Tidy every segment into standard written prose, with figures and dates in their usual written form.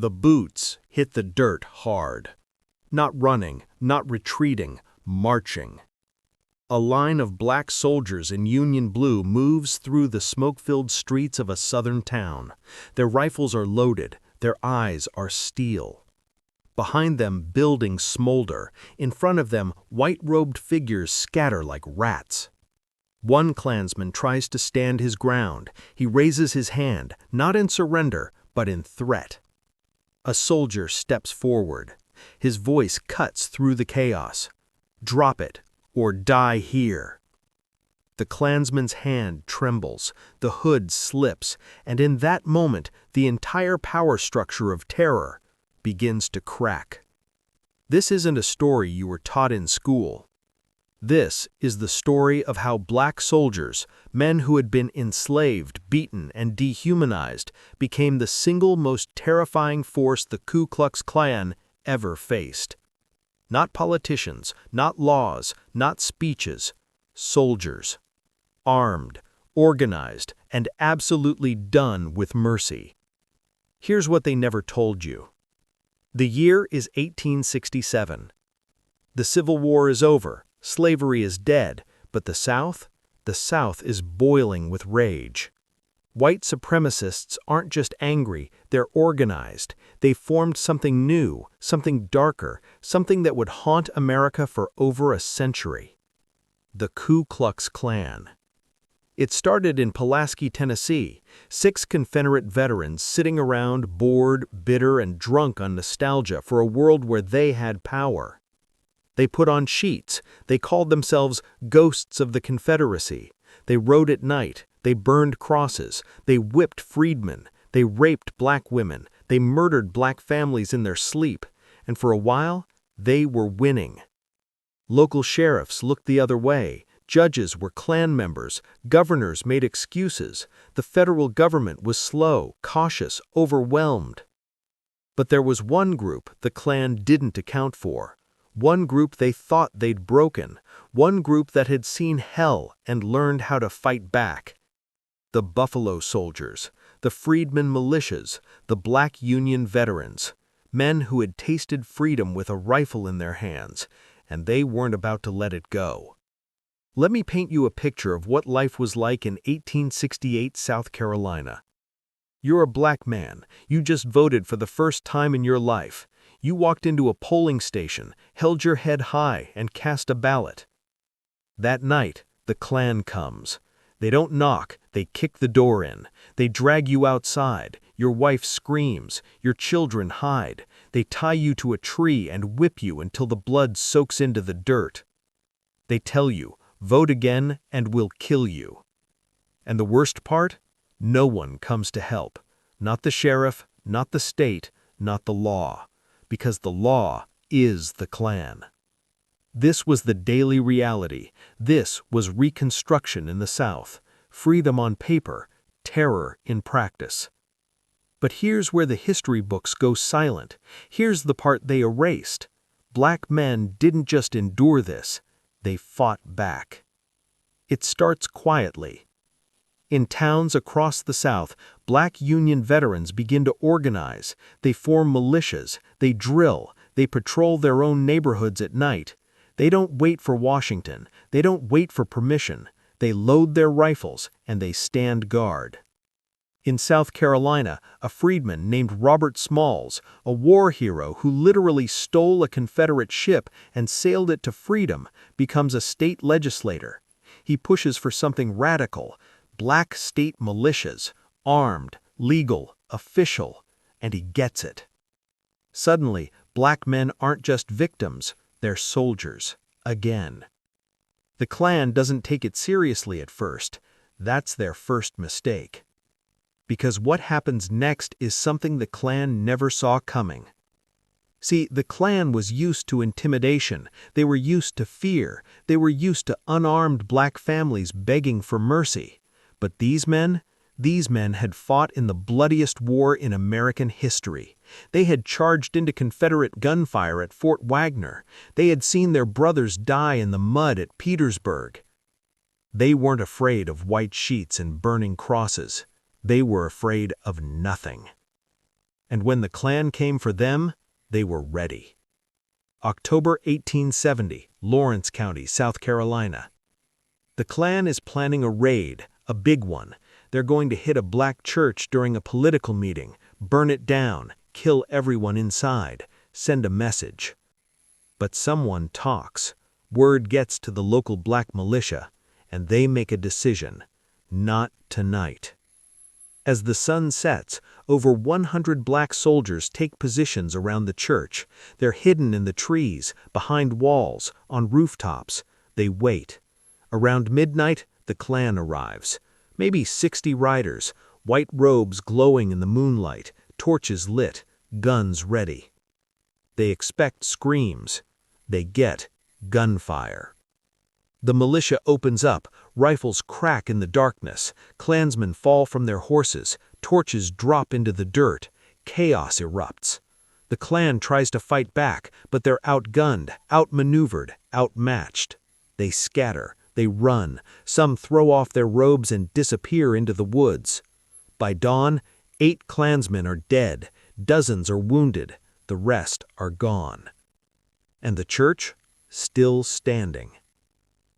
The boots hit the dirt hard. Not running, not retreating, marching. A line of black soldiers in Union blue moves through the smoke-filled streets of a southern town. Their rifles are loaded, their eyes are steel. Behind them, buildings smolder. In front of them, white-robed figures scatter like rats. One Klansman tries to stand his ground. He raises his hand, not in surrender, but in threat. A soldier steps forward. His voice cuts through the chaos. "Drop it, or die here." The Klansman's hand trembles, the hood slips, and in that moment, the entire power structure of terror begins to crack. This isn't a story you were taught in school. This is the story of how black soldiers, men who had been enslaved, beaten, and dehumanized, became the single most terrifying force the Ku Klux Klan ever faced. Not politicians, not laws, not speeches, soldiers. Armed, organized, and absolutely done with mercy. Here's what they never told you. The year is 1867. The Civil War is over, slavery is dead, but the South is boiling with rage. White supremacists aren't just angry, they're organized. They formed something new, something darker, something that would haunt America for over a century. The Ku Klux Klan. It started in Pulaski, Tennessee, 6 Confederate veterans sitting around bored, bitter, and drunk on nostalgia for a world where they had power. They put on sheets. They called themselves Ghosts of the Confederacy. They rode at night. They burned crosses. They whipped freedmen. They raped black women. They murdered black families in their sleep. And for a while, they were winning. Local sheriffs looked the other way. Judges were Klan members. Governors made excuses. The federal government was slow, cautious, overwhelmed. But there was one group the Klan didn't account for. One group they thought they'd broken. One group that had seen hell and learned how to fight back. The Buffalo Soldiers, the Freedmen militias, the Black Union veterans. Men who had tasted freedom with a rifle in their hands, and they weren't about to let it go. Let me paint you a picture of what life was like in 1868 South Carolina. You're a black man. You just voted for the first time in your life. You walked into a polling station, held your head high, and cast a ballot. That night, the Klan comes. They don't knock, they kick the door in. They drag you outside. Your wife screams. Your children hide. They tie you to a tree and whip you until the blood soaks into the dirt. They tell you, vote again and we'll kill you. And the worst part? No one comes to help. Not the sheriff, not the state, not the law. Because the law is the Klan. This was the daily reality. This was Reconstruction in the South. Freedom on paper, terror in practice. But here's where the history books go silent. Here's the part they erased. Black men didn't just endure this. They fought back. It starts quietly. In towns across the South, Black Union veterans begin to organize. They form militias. They drill. They patrol their own neighborhoods at night. They don't wait for Washington. They don't wait for permission. They load their rifles and they stand guard. In South Carolina, a freedman named Robert Smalls, a war hero who literally stole a Confederate ship and sailed it to freedom, becomes a state legislator. He pushes for something radical, black state militias, armed, legal, official, and he gets it. Suddenly, black men aren't just victims, they're soldiers, again. The Klan doesn't take it seriously at first. That's their first mistake. Because what happens next is something the Klan never saw coming. See, the Klan was used to intimidation. They were used to fear. They were used to unarmed black families begging for mercy. But these men had fought in the bloodiest war in American history. They had charged into Confederate gunfire at Fort Wagner. They had seen their brothers die in the mud at Petersburg. They weren't afraid of white sheets and burning crosses. They were afraid of nothing. And when the Klan came for them, they were ready. October 1870, Lawrence County, South Carolina. The Klan is planning a raid, a big one. They're going to hit a black church during a political meeting, burn it down, kill everyone inside, send a message. But someone talks. Word gets to the local black militia, and they make a decision. Not tonight. As the sun sets, over 100 black soldiers take positions around the church. They're hidden in the trees, behind walls, on rooftops. They wait. Around midnight, the Klan arrives. Maybe 60 riders, white robes glowing in the moonlight, torches lit, guns ready. They expect screams. They get gunfire. The militia opens up, rifles crack in the darkness, Klansmen fall from their horses, torches drop into the dirt, chaos erupts. The Klan tries to fight back, but they're outgunned, outmaneuvered, outmatched. They scatter, they run, some throw off their robes and disappear into the woods. By dawn, 8 Klansmen are dead, dozens are wounded, the rest are gone. And the church? Still standing.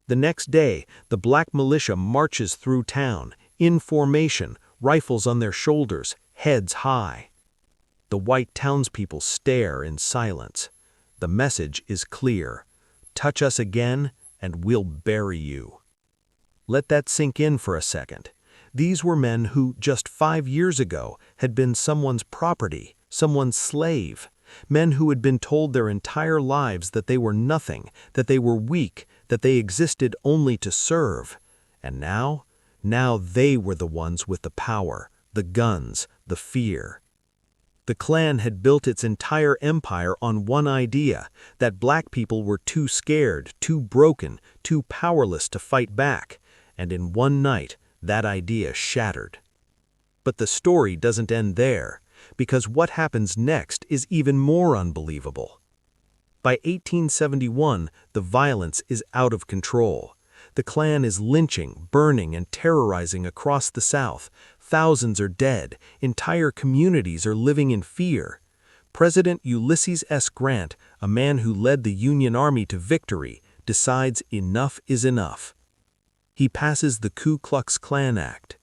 The next day, the black militia marches through town, in formation, rifles on their shoulders, heads high. The white townspeople stare in silence. The message is clear. Touch us again, and we'll bury you. Let that sink in for a second. These were men who, just 5 years ago, had been someone's property, someone's slave. Men who had been told their entire lives that they were nothing, that they were weak, that they existed only to serve. And now they were the ones with the power, the guns, the fear. The Klan had built its entire empire on one idea, that black people were too scared, too broken, too powerless to fight back, and in one night, that idea shattered. But the story doesn't end there, because what happens next is even more unbelievable. By 1871, the violence is out of control. The Klan is lynching, burning, and terrorizing across the South. Thousands are dead. Entire communities are living in fear. President Ulysses S. Grant, a man who led the Union Army to victory, decides enough is enough. He passes the Ku Klux Klan Act.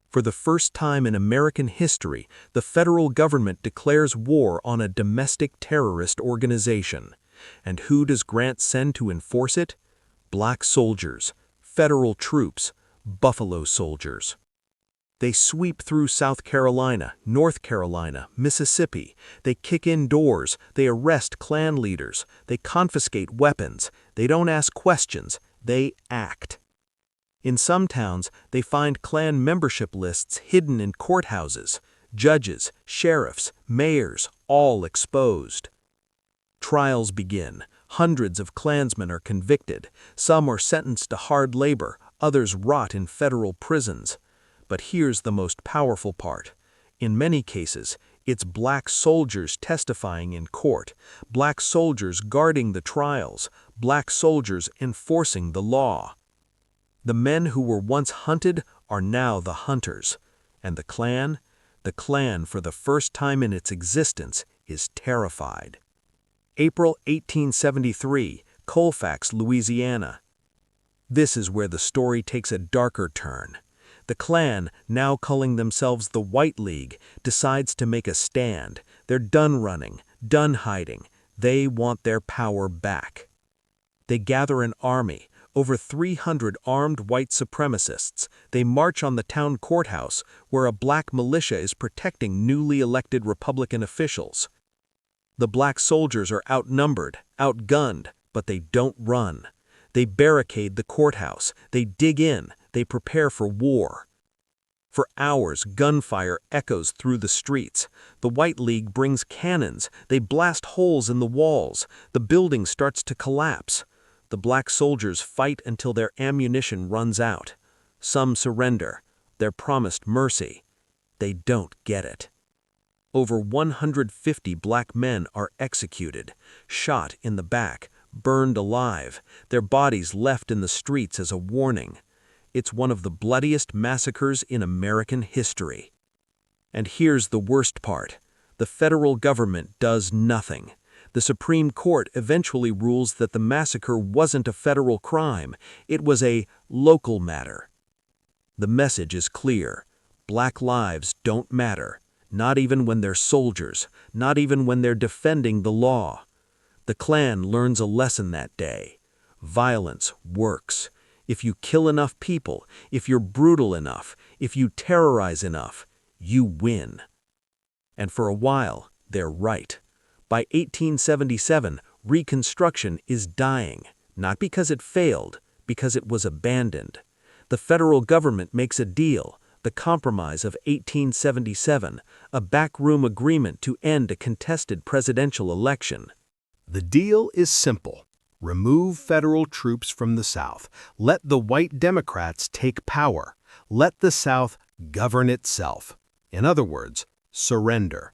For the first time in American history, the federal government declares war on a domestic terrorist organization. And who does Grant send to enforce it? Black soldiers, federal troops, Buffalo Soldiers. They sweep through South Carolina, North Carolina, Mississippi. They kick in doors, they arrest Klan leaders, they confiscate weapons, they don't ask questions, they act. In some towns, they find Klan membership lists hidden in courthouses, judges, sheriffs, mayors, all exposed. Trials begin. Hundreds of Klansmen are convicted. Some are sentenced to hard labor, others rot in federal prisons. But here's the most powerful part. In many cases, it's black soldiers testifying in court, black soldiers guarding the trials, black soldiers enforcing the law. The men who were once hunted are now the hunters. And the Klan for the first time in its existence, is terrified. April 1873, Colfax, Louisiana. This is where the story takes a darker turn. The Klan, now calling themselves the White League, decides to make a stand. They're done running, done hiding. They want their power back. They gather an army, over 300 armed white supremacists. They march on the town courthouse, where a black militia is protecting newly elected Republican officials. The black soldiers are outnumbered, outgunned, but they don't run. They barricade the courthouse, they dig in, they prepare for war. For hours, gunfire echoes through the streets. The White League brings cannons, they blast holes in the walls. The building starts to collapse. The black soldiers fight until their ammunition runs out. Some surrender. They're promised mercy. They don't get it. Over 150 black men are executed, shot in the back, burned alive, their bodies left in the streets as a warning. It's one of the bloodiest massacres in American history. And here's the worst part. The federal government does nothing. The Supreme Court eventually rules that the massacre wasn't a federal crime, it was a local matter. The message is clear. Black lives don't matter, not even when they're soldiers, not even when they're defending the law. The Klan learns a lesson that day. Violence works. If you kill enough people, if you're brutal enough, if you terrorize enough, you win. And for a while, they're right. By 1877, Reconstruction is dying, not because it failed, because it was abandoned. The federal government makes a deal, the Compromise of 1877, a backroom agreement to end a contested presidential election. The deal is simple. Remove federal troops from the South. Let the white Democrats take power. Let the South govern itself. In other words, surrender.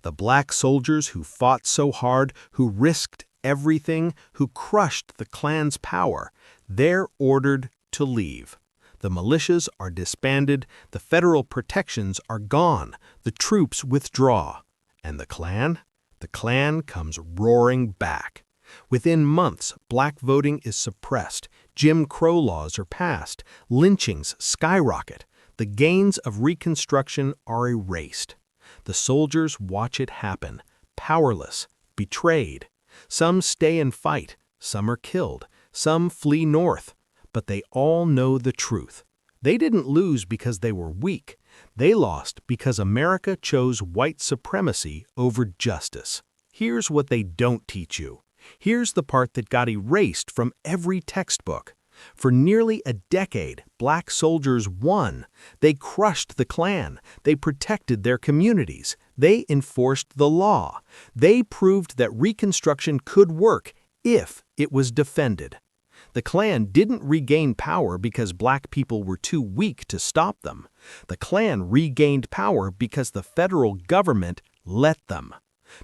The black soldiers who fought so hard, who risked everything, who crushed the Klan's power, they're ordered to leave. The militias are disbanded, the federal protections are gone, the troops withdraw. And the Klan? The Klan comes roaring back. Within months, black voting is suppressed, Jim Crow laws are passed, lynchings skyrocket, the gains of Reconstruction are erased. The soldiers watch it happen, powerless, betrayed. Some stay and fight, some are killed, some flee north. But they all know the truth. They didn't lose because they were weak. They lost because America chose white supremacy over justice. Here's what they don't teach you. Here's the part that got erased from every textbook. For nearly a decade, black soldiers won. They crushed the Klan. They protected their communities. They enforced the law. They proved that Reconstruction could work if it was defended. The Klan didn't regain power because black people were too weak to stop them. The Klan regained power because the federal government let them.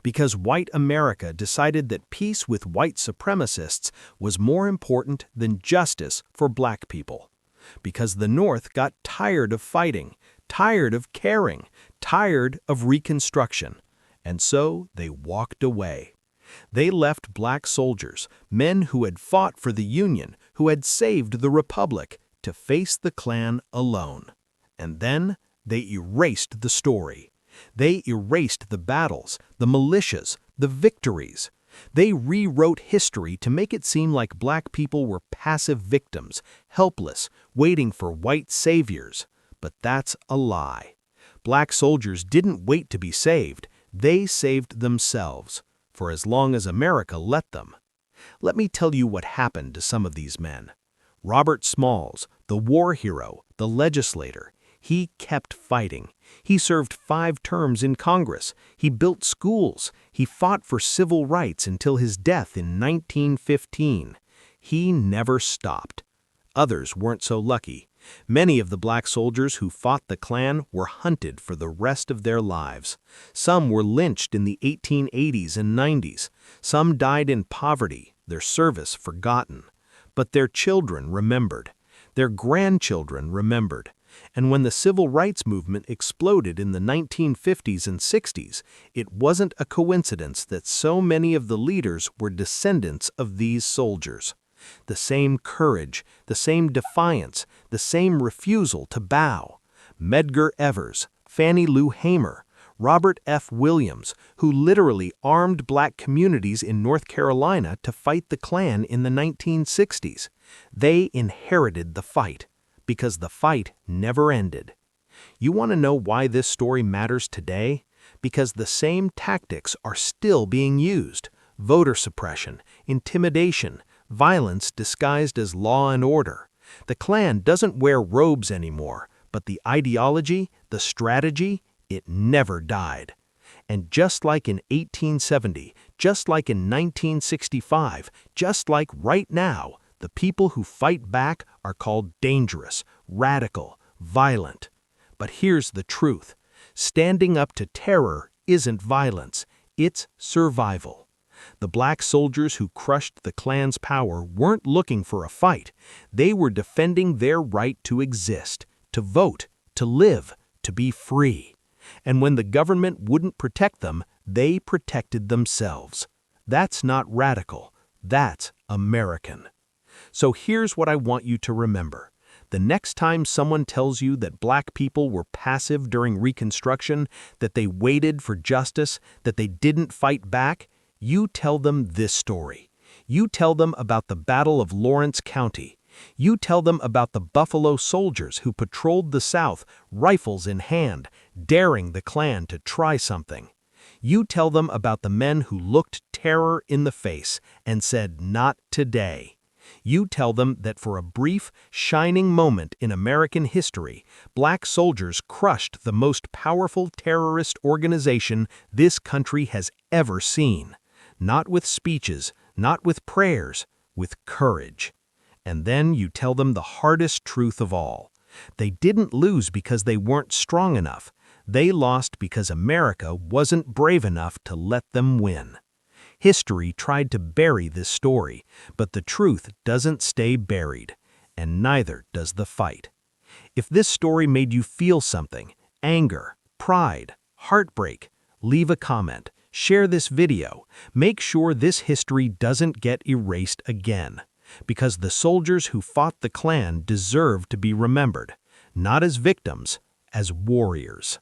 Because white America decided that peace with white supremacists was more important than justice for black people. Because the North got tired of fighting, tired of caring, tired of Reconstruction. And so they walked away. They left black soldiers, men who had fought for the Union, who had saved the Republic, to face the Klan alone. And then they erased the story. They erased the battles, the militias, the victories. They rewrote history to make it seem like black people were passive victims, helpless, waiting for white saviors. But that's a lie. Black soldiers didn't wait to be saved. They saved themselves, for as long as America let them. Let me tell you what happened to some of these men. Robert Smalls, the war hero, the legislator, he kept fighting. He served 5 terms in Congress. He built schools. He fought for civil rights until his death in 1915. He never stopped. Others weren't so lucky. Many of the black soldiers who fought the Klan were hunted for the rest of their lives. Some were lynched in the 1880s and 90s. Some died in poverty, their service forgotten. But their children remembered. Their grandchildren remembered. And when the civil rights movement exploded in the 1950s and 60s, it wasn't a coincidence that so many of the leaders were descendants of these soldiers. The same courage, the same defiance, the same refusal to bow. Medgar Evers, Fannie Lou Hamer, Robert F. Williams, who literally armed black communities in North Carolina to fight the Klan in the 1960s. They inherited the fight, because the fight never ended. You want to know why this story matters today? Because the same tactics are still being used. Voter suppression, intimidation, violence disguised as law and order. The Klan doesn't wear robes anymore, but the ideology, the strategy, it never died. And just like in 1870, just like in 1965, just like right now, the people who fight back are called dangerous, radical, violent. But here's the truth. Standing up to terror isn't violence, it's survival. The black soldiers who crushed the Klan's power weren't looking for a fight. They were defending their right to exist, to vote, to live, to be free. And when the government wouldn't protect them, they protected themselves. That's not radical. That's American. So here's what I want you to remember. The next time someone tells you that black people were passive during Reconstruction, that they waited for justice, that they didn't fight back, you tell them this story. You tell them about the Battle of Lawrence County. You tell them about the Buffalo Soldiers who patrolled the South, rifles in hand, daring the Klan to try something. You tell them about the men who looked terror in the face and said, "Not today." You tell them that for a brief, shining moment in American history, black soldiers crushed the most powerful terrorist organization this country has ever seen. Not with speeches, not with prayers, with courage. And then you tell them the hardest truth of all. They didn't lose because they weren't strong enough. They lost because America wasn't brave enough to let them win. History tried to bury this story, but the truth doesn't stay buried, and neither does the fight. If this story made you feel something, anger, pride, heartbreak, leave a comment, share this video. Make sure this history doesn't get erased again, because the soldiers who fought the Klan deserve to be remembered, not as victims, as warriors.